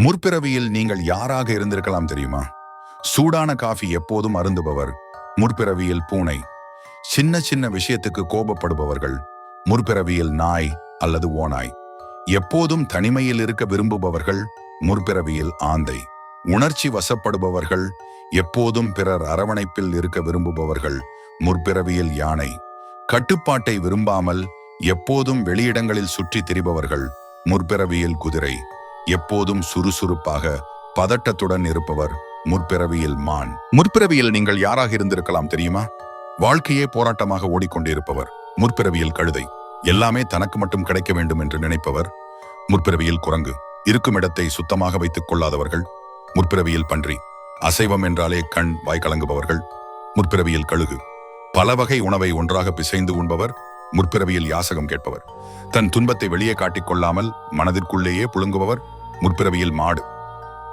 முற்பிறவியில் நீங்கள் யாராக இருந்திருக்கலாம் தெரியுமா? சூடான காஃபி எப்போதும் அருந்துபவர் முற்பிறவியில் பூனை. சின்ன சின்ன விஷயத்துக்கு கோபப்படுபவர்கள் முற்பிறவியில் நாய் அல்லது ஓநாய். எப்போதும் தனிமையில் இருக்க விரும்புபவர்கள் முற்பிறவியில் ஆந்தை. உணர்ச்சி வசப்படுபவர்கள், எப்போதும் பிறர் அரவணைப்பில் இருக்க விரும்புபவர்கள் முற்பிறவியில் யானை. கட்டுப்பாட்டை விரும்பாமல் எப்போதும் வெளியிடங்களில் சுற்றி திரிபவர்கள் முற்பிறவியில் குதிரை. எப்போதும் சுறுசுறுப்பாக பதட்டத்துடன் இருப்பவர் முற்பிறவியில் மான். முற்பிறவியில் நீங்கள் யாராக இருந்திருக்கலாம் தெரியுமா? வாழ்க்கையே போராட்டமாக ஓடிக்கொண்டிருப்பவர் முற்பிறவியில் கழுதை. எல்லாமே தனக்கு மட்டும் கிடைக்க வேண்டும் என்று நினைப்பவர் முற்பிறவியில் குரங்கு. இருக்கும் இடத்தை சுத்தமாக வைத்துக் கொள்ளாதவர்கள் முற்பிறவியில் பன்றி. அசைவம் என்றாலே கண் வாய் கலங்குபவர்கள் முற்பிறவியில் கழுகு. பல வகை உணவை ஒன்றாக பிசைந்து உண்பவர் முற்பிறவியில் யாசகம் கேட்பவர். தன் துன்பத்தை வெளியே காட்டிக் கொள்ளாமல் மனதிற்குள்ளேயே புழுங்குபவர் முற்பிறவியில் மாடு.